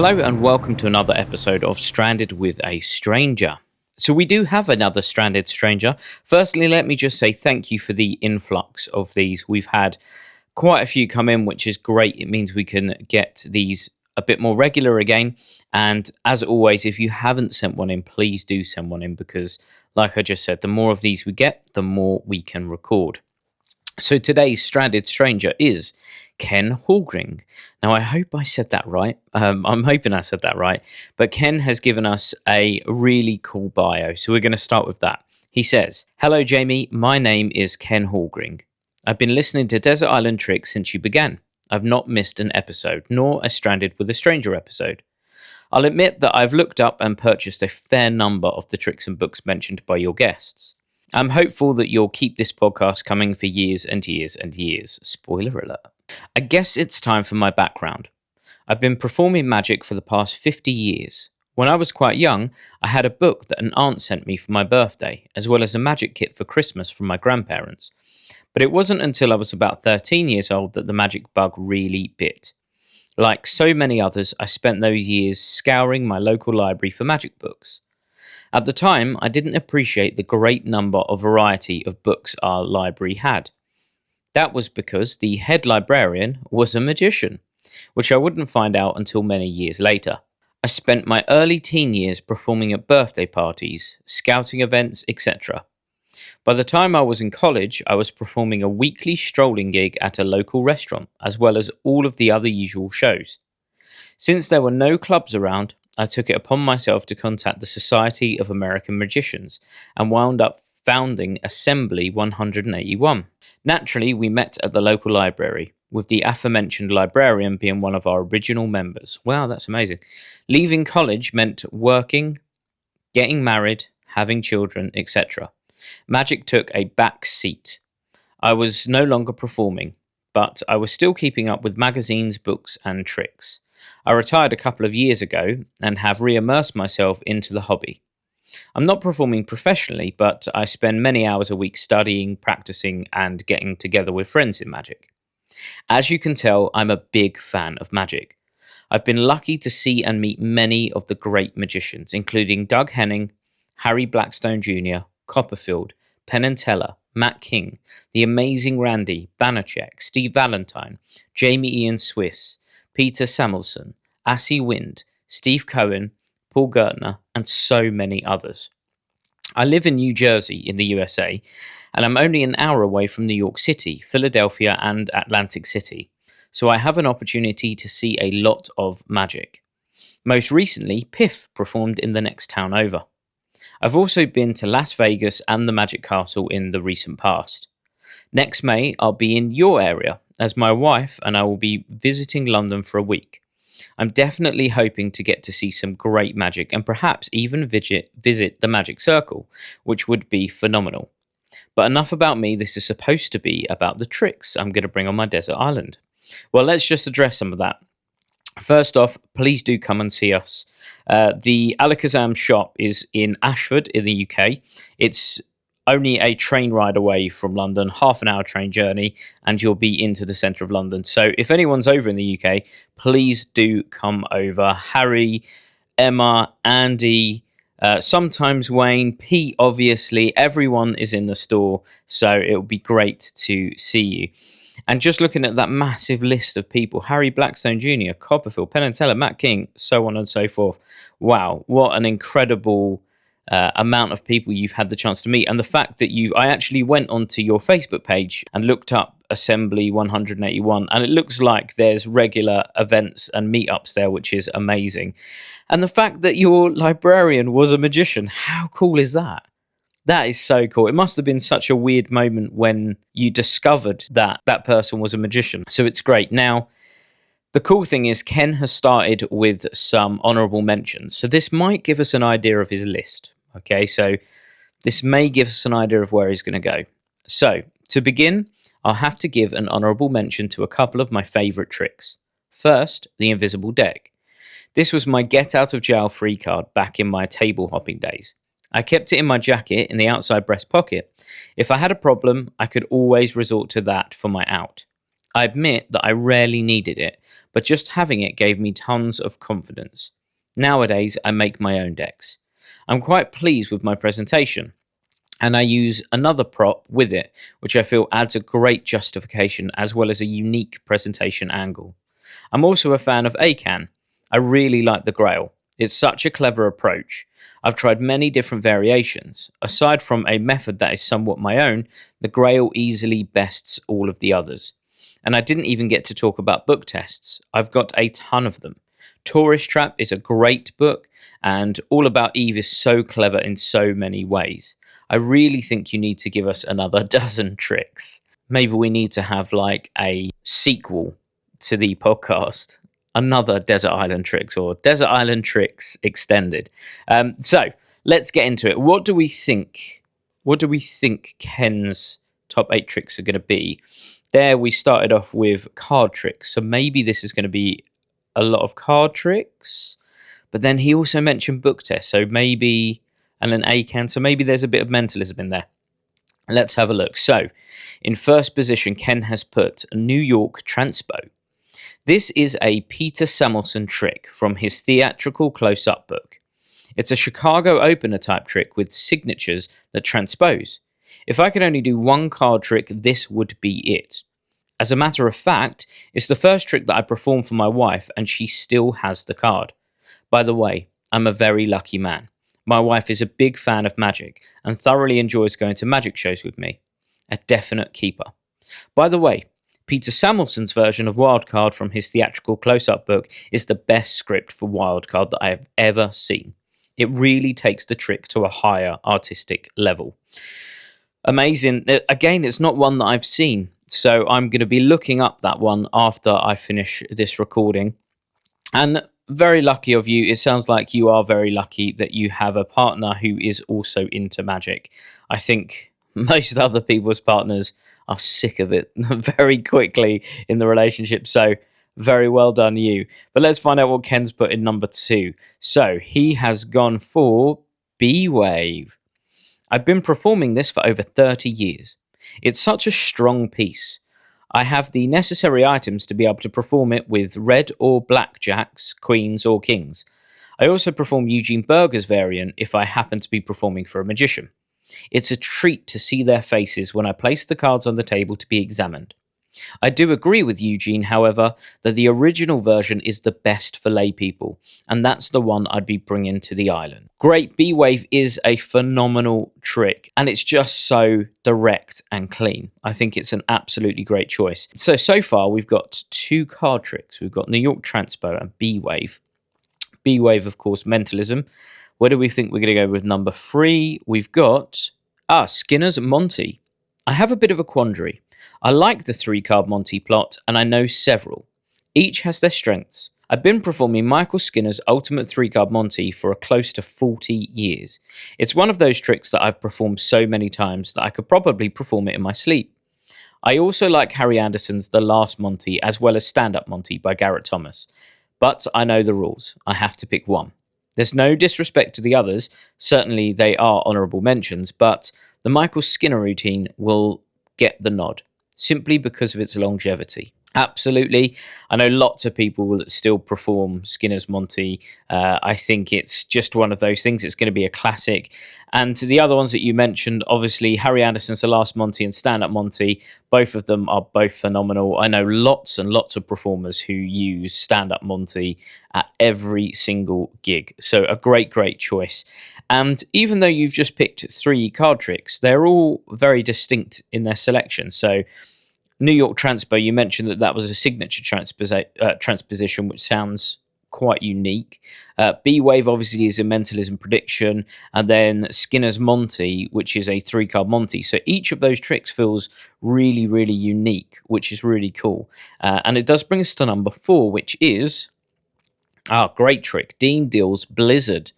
Hello and welcome to another episode of Stranded with a Stranger. So we do have another Stranded Stranger. Firstly, let me just say thank you for the influx of these. We've had quite a few come in, which is great. It means we can get these a bit more regular again. And as always, if you haven't sent one in, please do send one in because, like I just said, the more of these we get, the more we can record. So today's Stranded Stranger is Ken Hallgring. Now, I hope I said that right. I'm hoping I said that right. But Ken has given us a really cool bio, so we're going to start with that. He says, "Hello, Jamie. My name is Ken Hallgring. I've been listening to Desert Island Tricks since you began. I've not missed an episode, nor a Stranded with a Stranger episode. I'll admit that I've looked up and purchased a fair number of the tricks and books mentioned by your guests. I'm hopeful that you'll keep this podcast coming for years and years and years. Spoiler alert. I guess it's time for my background. I've been performing magic for the past 50 years. When I was quite young, I had a book that an aunt sent me for my birthday, as well as a magic kit for Christmas from my grandparents. But it wasn't until I was about 13 years old that the magic bug really bit. Like so many others, I spent those years scouring my local library for magic books. At the time, I didn't appreciate the great number of variety of books our library had. That was because the head librarian was a magician, which I wouldn't find out until many years later. I spent my early teen years performing at birthday parties, scouting events, etc. By the time I was in college, I was performing a weekly strolling gig at a local restaurant, as well as all of the other usual shows. Since there were no clubs around, I took it upon myself to contact the Society of American Magicians and wound up founding Assembly 181. Naturally, we met at the local library, with the aforementioned librarian being one of our original members. Wow, that's amazing. Leaving college meant working, getting married, having children, etc. Magic took a back seat. I was no longer performing, but I was still keeping up with magazines, books, and tricks. I retired a couple of years ago and have re-immersed myself into the hobby. I'm not performing professionally, but I spend many hours a week studying, practicing, and getting together with friends in magic. As you can tell, I'm a big fan of magic. I've been lucky to see and meet many of the great magicians, including Doug Henning, Harry Blackstone Jr., Copperfield, Penn and Teller, Matt King, the amazing Randy, Banachek, Steve Valentine, Jamie Ian Swiss, Peter Samuelson, Assie Wind, Steve Cohen, Paul Gertner, and so many others. I live in New Jersey in the USA, and I'm only an hour away from New York City, Philadelphia, and Atlantic City, so I have an opportunity to see a lot of magic. Most recently, Piff performed in the next town over. I've also been to Las Vegas and the Magic Castle in the recent past. Next May, I'll be in your area, as my wife and I will be visiting London for a week. I'm definitely hoping to get to see some great magic and perhaps even visit the Magic Circle, which would be phenomenal. But enough about me, this is supposed to be about the tricks I'm going to bring on my desert island. Well, let's just address some of that. First off, please do come and see us. The Alakazam shop is in Ashford in the UK. It's only a train ride away from London, half an hour train journey, and you'll be into the centre of London. So if anyone's over in the UK, please do come over. Harry, Emma, Andy, sometimes Wayne, Pete, obviously, everyone is in the store. So it will be great to see you. And just looking at that massive list of people, Harry Blackstone Jr., Copperfield, Penn and Teller, Matt King, so on and so forth. Wow, what an incredible amount of people you've had the chance to meet. And the fact that I actually went onto your Facebook page and looked up Assembly 181, and it looks like there's regular events and meetups there, which is amazing. And the fact that your librarian was a magician, how cool is that? That is so cool. It must have been such a weird moment when you discovered that that person was a magician. So it's great. Now, the cool thing is Ken has started with some honourable mentions. So this might give us an idea of his list. Okay, so this may give us an idea of where he's going to go. So to begin, I'll have to give an honourable mention to a couple of my favourite tricks. First, the invisible deck. This was my get out of jail free card back in my table hopping days. I kept it in my jacket in the outside breast pocket. If I had a problem, I could always resort to that for my out. I admit that I rarely needed it, but just having it gave me tons of confidence. Nowadays, I make my own decks. I'm quite pleased with my presentation, and I use another prop with it, which I feel adds a great justification as well as a unique presentation angle. I'm also a fan of ACAN. I really like the Grail. It's such a clever approach. I've tried many different variations. Aside from a method that is somewhat my own, the Grail easily bests all of the others. And I didn't even get to talk about book tests. I've got a ton of them. Tourist Trap is a great book, and All About Eve is so clever in so many ways. I really think you need to give us another dozen tricks. Maybe we need to have like a sequel to the podcast, another Desert Island Tricks or Desert Island Tricks Extended. So let's get into it. What do we think? What do we think Ken's top 8 tricks are going to be? There we started off with card tricks, so maybe this is going to be a lot of card tricks. But then he also mentioned book tests, so maybe, and an ACAN, so maybe there's a bit of mentalism in there. Let's have a look. So, in first position, Ken has put New York Transpo. This is a Peter Samuelson trick from his theatrical close-up book. It's a Chicago opener type trick with signatures that transpose. If I could only do one card trick, this would be it. As a matter of fact, it's the first trick that I performed for my wife, and she still has the card. By the way, I'm a very lucky man. My wife is a big fan of magic and thoroughly enjoys going to magic shows with me. A definite keeper. By the way, Peter Samuelson's version of Wildcard from his theatrical close-up book is the best script for Wildcard that I have ever seen. It really takes the trick to a higher artistic level. Amazing. Again, it's not one that I've seen, so I'm going to be looking up that one after I finish this recording. And very lucky of you. It sounds like you are very lucky that you have a partner who is also into magic. I think most other people's partners are sick of it very quickly in the relationship. So very well done you. But let's find out what Ken's put in number 2. So he has gone for B-Wave. I've been performing this for over 30 years. It's such a strong piece. I have the necessary items to be able to perform it with red or black jacks, queens or kings. I also perform Eugene Berger's variant if I happen to be performing for a magician. It's a treat to see their faces when I place the cards on the table to be examined. I do agree with Eugene, however, that the original version is the best for lay people, and that's the one I'd be bringing to the island. Great, B-Wave is a phenomenal trick, and it's just so direct and clean. I think it's an absolutely great choice. So far, we've got 2 card tricks. We've got New York Transpo and B-Wave. B-Wave, of course, mentalism. Where do we think we're going to go with number 3? We've got Skinner's Monty. I have a bit of a quandary. I like the 3-card Monty plot, and I know several. Each has their strengths. I've been performing Michael Skinner's Ultimate 3-card Monty for close to 40 years. It's one of those tricks that I've performed so many times that I could probably perform it in my sleep. I also like Harry Anderson's The Last Monty, as well as Stand-Up Monty by Garrett Thomas. But I know the rules. I have to pick one. There's no disrespect to the others. Certainly they are honourable mentions, but the Michael Skinner routine will get the nod, simply because of its longevity. Absolutely. I know lots of people that still perform Skinner's Monty. I think it's just one of those things. It's going to be a classic. And to the other ones that you mentioned, obviously, Harry Anderson's The Last Monty and Stand-Up Monty, both of them are both phenomenal. I know lots and lots of performers who use Stand-Up Monty at every single gig. So a great, great choice. And even though you've just picked 3 card tricks, they're all very distinct in their selection. So New York Transpo, you mentioned that was a signature transposition, which sounds quite unique. B-Wave obviously is a mentalism prediction, and then Skinner's Monty, which is a 3-card Monty. So each of those tricks feels really, really unique, which is really cool. And it does bring us to number 4, which is great trick. Dean Deal's Blizzard.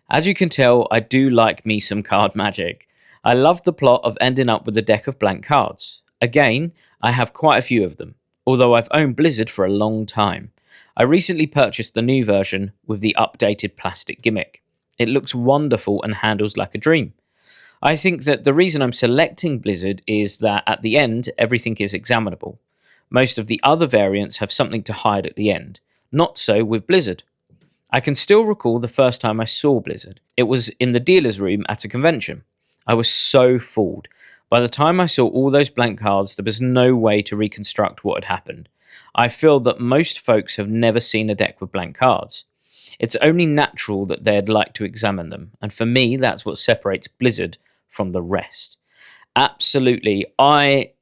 As you can tell, I do like me some card magic. I love the plot of ending up with a deck of blank cards. Again, I have quite a few of them, although I've owned Blizzard for a long time. I recently purchased the new version with the updated plastic gimmick. It looks wonderful and handles like a dream. I think that the reason I'm selecting Blizzard is that at the end, everything is examinable. Most of the other variants have something to hide at the end. Not so with Blizzard. I can still recall the first time I saw Blizzard. It was in the dealer's room at a convention. I was so fooled. By the time I saw all those blank cards, there was no way to reconstruct what had happened. I feel that most folks have never seen a deck with blank cards. It's only natural that they'd like to examine them, and for me, that's what separates Blizzard from the rest. Absolutely. I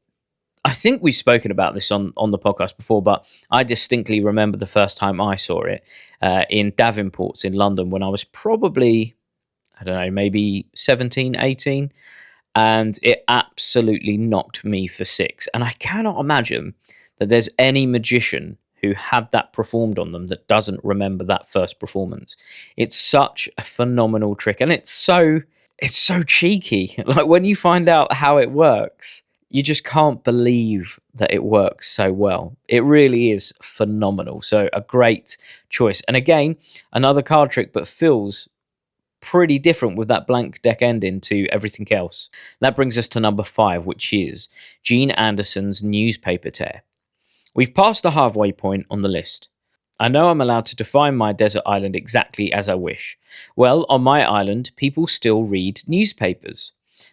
think we've spoken about this on the podcast before, but I distinctly remember the first time I saw it in Davenport's in London when I was probably, I don't know, maybe 17, 18, and it absolutely knocked me for six. And I cannot imagine that there's any magician who had that performed on them that doesn't remember that first performance. It's such a phenomenal trick, and it's so cheeky. Like when you find out how it works, you just can't believe that it works so well. It really is phenomenal. So a great choice. And again, another card trick, but feels pretty different with that blank deck ending to everything else. That brings us to number 5, which is Gene Anderson's newspaper tear. We've passed the halfway point on the list. I know I'm allowed to define my desert island exactly as I wish. Well, on my island, people still read newspapers.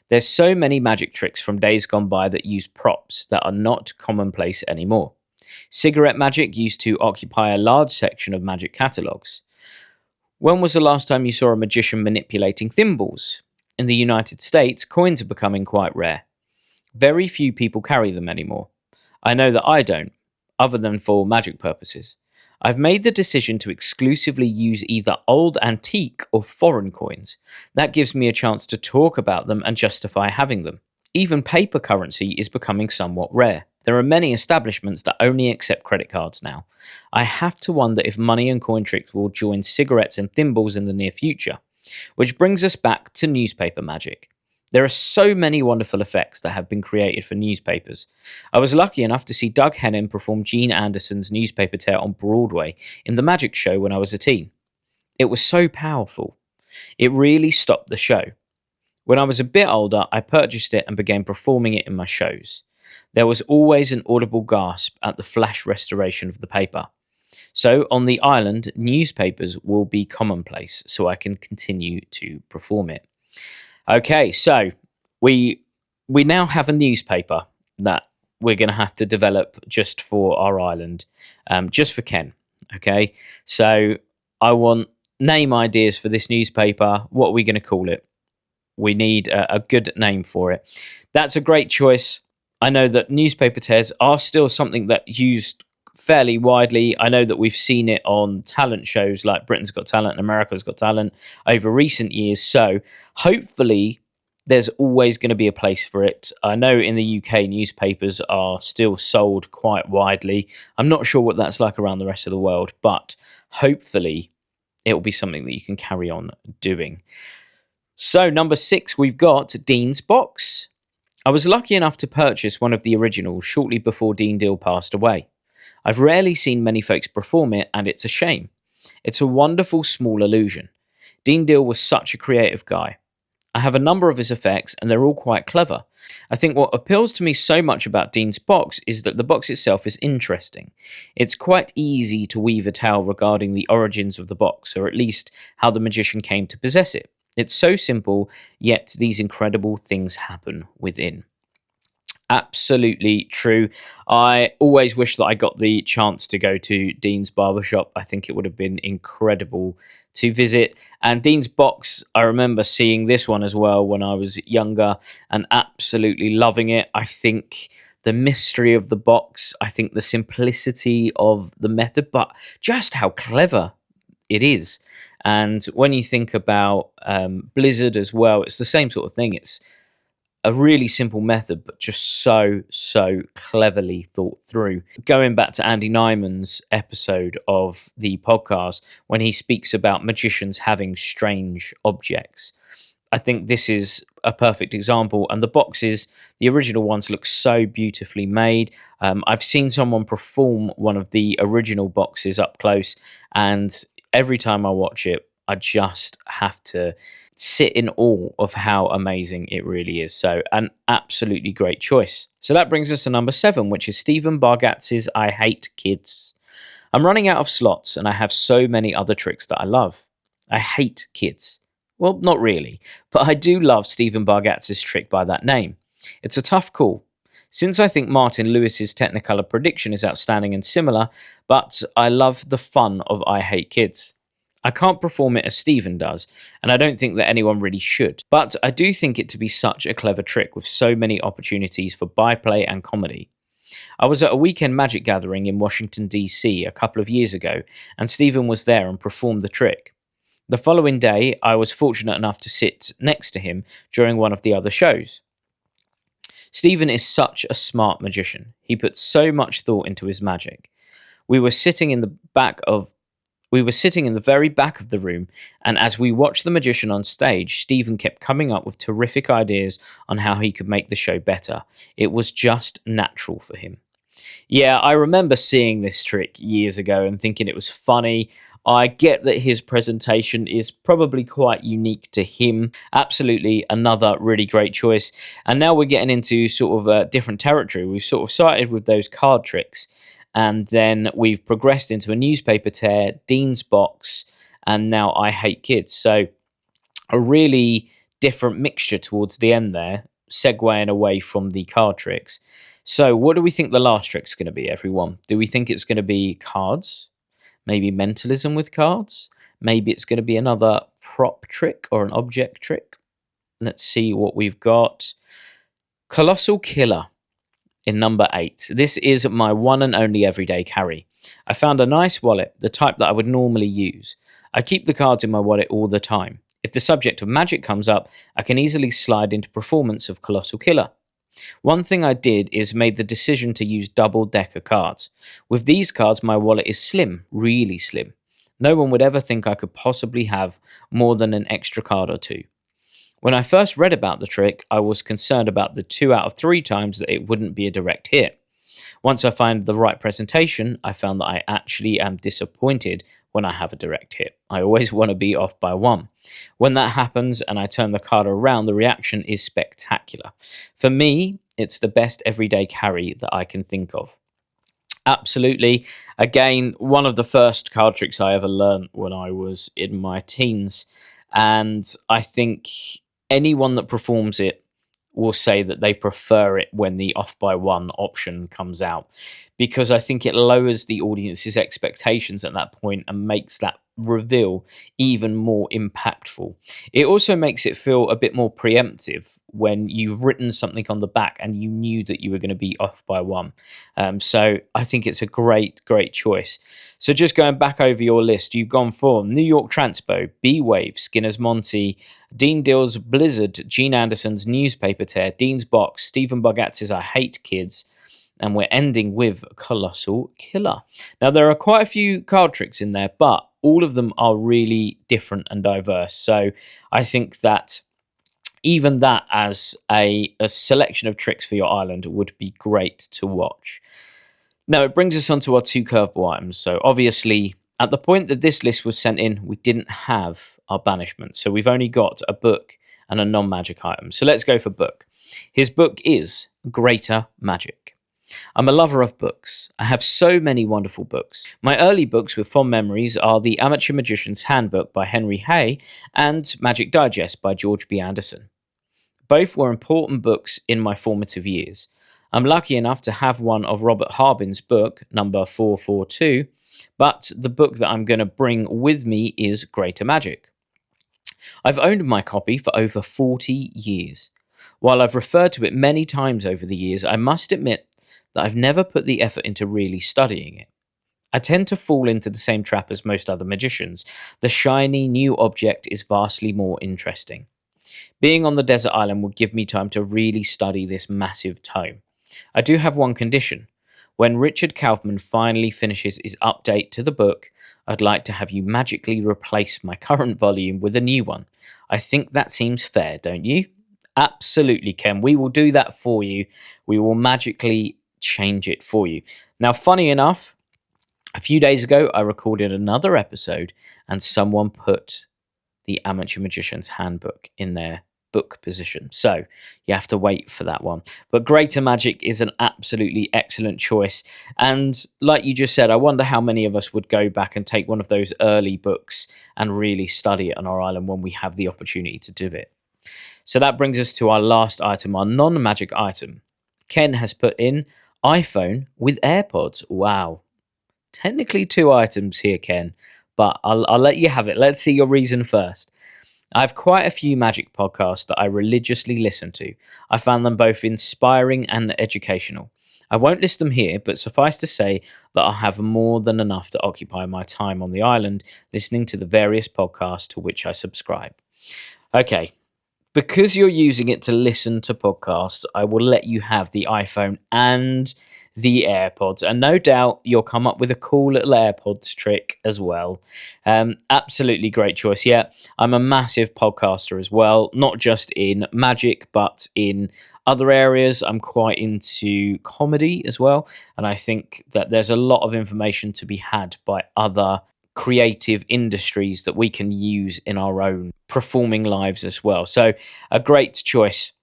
There's so many magic tricks from days gone by that use props that are not commonplace anymore. Cigarette magic used to occupy a large section of magic catalogues. When was the last time you saw a magician manipulating thimbles? In the United States, coins are becoming quite rare. Very few people carry them anymore. I know that I don't, other than for magic purposes. I've made the decision to exclusively use either old antique or foreign coins. That gives me a chance to talk about them and justify having them. Even paper currency is becoming somewhat rare. There are many establishments that only accept credit cards now. I have to wonder if money and coin tricks will join cigarettes and thimbles in the near future. Which brings us back to newspaper magic. There are so many wonderful effects that have been created for newspapers. I was lucky enough to see Doug Hennon perform Gene Anderson's newspaper tear on Broadway in the Magic Show when I was a teen. It was so powerful. It really stopped the show. When I was a bit older, I purchased it and began performing it in my shows. There was always an audible gasp at the flash restoration of the paper. So on the island, newspapers will be commonplace, so I can continue to perform it. Okay, so we now have a newspaper that we're going to have to develop just for our island, just for Ken. Okay, so I want name ideas for this newspaper. What are we going to call it? We need a good name for it. That's a great choice. I know that newspaper tears are still something that's used fairly widely. I know that we've seen it on talent shows like Britain's Got Talent and America's Got Talent over recent years. So hopefully there's always going to be a place for it. I know in the UK newspapers are still sold quite widely. I'm not sure what that's like around the rest of the world, but hopefully it will be something that you can carry on doing. So number 6, we've got Dean's Box. I was lucky enough to purchase one of the originals shortly before Dean Deal passed away. I've rarely seen many folks perform it, and it's a shame. It's a wonderful small illusion. Dean Deal was such a creative guy. I have a number of his effects, and they're all quite clever. I think what appeals to me so much about Dean's box is that the box itself is interesting. It's quite easy to weave a tale regarding the origins of the box, or at least how the magician came to possess it. It's so simple, yet these incredible things happen within. Absolutely true. I always wish that I got the chance to go to Dean's barbershop. I think it would have been incredible to visit. And Dean's box, I remember seeing this one as well when I was younger and absolutely loving it. I think the mystery of the box, I think the simplicity of the method, but just how clever it is. And when you think about Blizzard as well, it's the same sort of thing. It's a really simple method, but just so cleverly thought through. Going back to Andy Nyman's episode of the podcast, when he speaks about magicians having strange objects, I think this is a perfect example. And the boxes, the original ones, look so beautifully made. I've seen someone perform one of the original boxes up close, and every time I watch it, I just have to sit in awe of how amazing it really is. So, an absolutely great choice. So, that brings us to number 7, which is Stephen Bargatz's I Hate Kids. I'm running out of slots and I have so many other tricks that I love. I hate kids. Well, not really, but I do love Stephen Bargatz's trick by that name. It's a tough call. Since I think Martin Lewis's Technicolor prediction is outstanding and similar, but I love the fun of I Hate Kids. I can't perform it as Stephen does, and I don't think that anyone really should. But I do think it to be such a clever trick with so many opportunities for byplay and comedy. I was at a weekend magic gathering in Washington, D.C. a couple of years ago, and Stephen was there and performed the trick. The following day, I was fortunate enough to sit next to him during one of the other shows. Stephen is such a smart magician. He puts so much thought into his magic. We were sitting in the very back of the room, and as we watched the magician on stage, Stephen kept coming up with terrific ideas on how he could make the show better. It was just natural for him. Yeah, I remember seeing this trick years ago and thinking it was funny. I get that his presentation is probably quite unique to him. Absolutely another really great choice. And now we're getting into sort of a different territory. We've sort of started with those card tricks, and then we've progressed into a newspaper tear, Dean's box, and now I Hate Kids. So a really different mixture towards the end there, segueing away from the card tricks. So what do we think the last trick's going to be, everyone? Do we think it's going to be cards? Maybe mentalism with cards? Maybe it's going to be another prop trick or an object trick? Let's see what we've got. Colossal Killer in number 8. This is my one and only everyday carry. I found a nice wallet, the type that I would normally use. I keep the cards in my wallet all the time. If the subject of magic comes up, I can easily slide into performance of Colossal Killer. One thing I did is made the decision to use double-decker cards. With these cards, my wallet is slim, really slim. No one would ever think I could possibly have more than an extra card or two. When I first read about the trick, I was concerned about the 2 out of 3 times that it wouldn't be a direct hit. Once I find the right presentation, I found that I actually am disappointed when I have a direct hit. I always want to be off by 1. When that happens and I turn the card around, the reaction is spectacular. For me, it's the best everyday carry that I can think of. Absolutely. Again, one of the first card tricks I ever learned when I was in my teens. And I think anyone that performs it will say that they prefer it when the off by 1 option comes out, because I think it lowers the audience's expectations at that point and makes that reveal even more impactful. It also makes it feel a bit more preemptive when you've written something on the back and you knew that you were going to be off by 1. So I think it's a great choice. So just going back over your list, you've gone for New York Transpo, B-Wave, Skinner's Monty, Dean Dill's Blizzard, Gene Anderson's Newspaper Tear, Dean's Box, Stephen Bargatz's I Hate Kids, and we're ending with Colossal Killer. Now, there are quite a few card tricks in there, but all of them are really different and diverse. So I think that even that as a selection of tricks for your island would be great to watch. Now, it brings us on to our 2 curveball items. So obviously, at the point that this list was sent in, we didn't have our banishment. So we've only got a book and a non-magic item. So let's go for book. His book is Greater Magic. I'm a lover of books. I have so many wonderful books. My early books with fond memories are The Amateur Magician's Handbook by Henry Hay and Magic Digest by George B. Anderson. Both were important books in my formative years. I'm lucky enough to have one of Robert Harbin's book, number 442, but the book that I'm going to bring with me is Greater Magic. I've owned my copy for over 40 years. While I've referred to it many times over the years, I must admit that I've never put the effort into really studying it. I tend to fall into the same trap as most other magicians. The shiny new object is vastly more interesting. Being on the desert island would give me time to really study this massive tome. I do have one condition. When Richard Kaufman finally finishes his update to the book, I'd like to have you magically replace my current volume with a new one. I think that seems fair, don't you? Absolutely, Ken. We will do that for you. We will magically change it for you. Now, funny enough, a few days ago, I recorded another episode and someone put the Amateur Magician's Handbook in their book position. So you have to wait for that one. But Greater Magic is an absolutely excellent choice. And like you just said, I wonder how many of us would go back and take one of those early books and really study it on our island when we have the opportunity to do it. So that brings us to our last item, our non-magic item. Ken has put in iPhone with AirPods. Wow. Technically 2 items here, Ken, but I'll let you have it. Let's see your reason first. I have quite a few magic podcasts that I religiously listen to. I found them both inspiring and educational. I won't list them here, but suffice to say that I have more than enough to occupy my time on the island listening to the various podcasts to which I subscribe. Okay, because you're using it to listen to podcasts, I will let you have the iPhone and the AirPods. And no doubt you'll come up with a cool little AirPods trick as well. Absolutely great choice. Yeah, I'm a massive podcaster as well, not just in magic, but in other areas. I'm quite into comedy as well. And I think that there's a lot of information to be had by other creative industries that we can use in our own performing lives as well. So a great choice.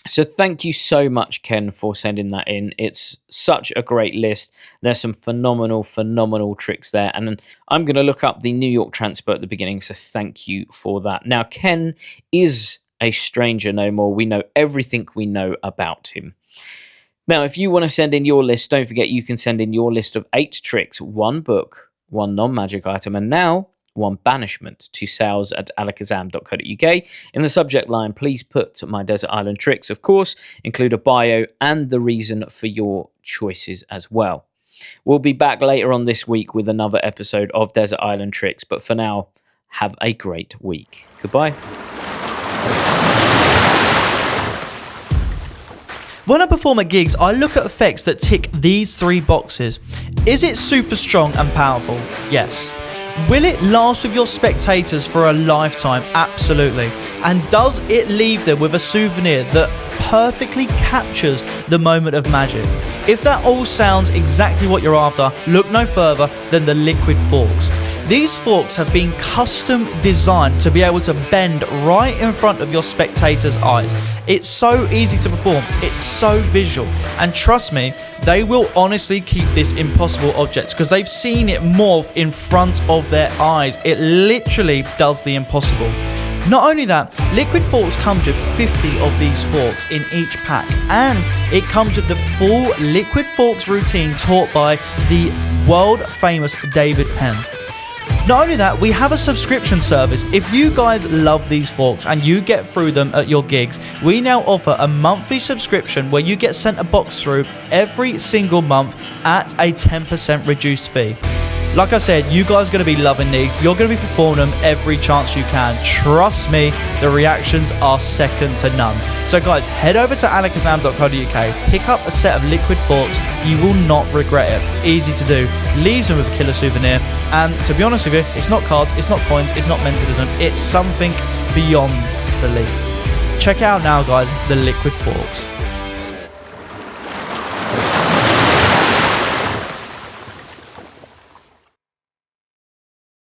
So thank you so much, Ken, for sending that in. It's such a great list. There's some phenomenal tricks there. And I'm going to look up the New York transfer at the beginning. So thank you for that. Now, Ken is a stranger no more. We know everything we know about him. Now, if you want to send in your list, don't forget you can send in your list of 8 tricks, 1 book, 1 non-magic item, and now 1 banishment to sales@alakazam.co.uk. In the subject line, please put my Desert Island tricks, of course, include a bio and the reason for your choices as well. We'll be back later on this week with another episode of Desert Island Tricks, but for now, have a great week. Goodbye. When I perform at gigs, I look at effects that tick these 3 boxes. Is it super strong and powerful? Yes. Will it last with your spectators for a lifetime? Absolutely. And does it leave them with a souvenir that perfectly captures the moment of magic? If that all sounds exactly what you're after, look no further than the liquid forks. These forks have been custom designed to be able to bend right in front of your spectators' eyes. It's so easy to perform, it's so visual, and trust me, they will honestly keep this impossible object because they've seen it morph in front of their eyes. It literally does the impossible. Not only that, Liquid Forks comes with 50 of these forks in each pack, and it comes with the full Liquid Forks routine taught by the world famous David Penn. Not only that, we have a subscription service. If you guys love these forks and you get through them at your gigs, we now offer a monthly subscription where you get sent a box through every single month at a 10% reduced fee. Like I said, you guys are going to be loving these. You're going to be performing them every chance you can. Trust me, the reactions are second to none. So guys, head over to alakazam.co.uk, pick up a set of liquid forks. You will not regret it. Easy to do. Leaves them with a killer souvenir. And to be honest with you, it's not cards, it's not coins, it's not mentalism. It's something beyond belief. Check it out now, guys, the liquid forks.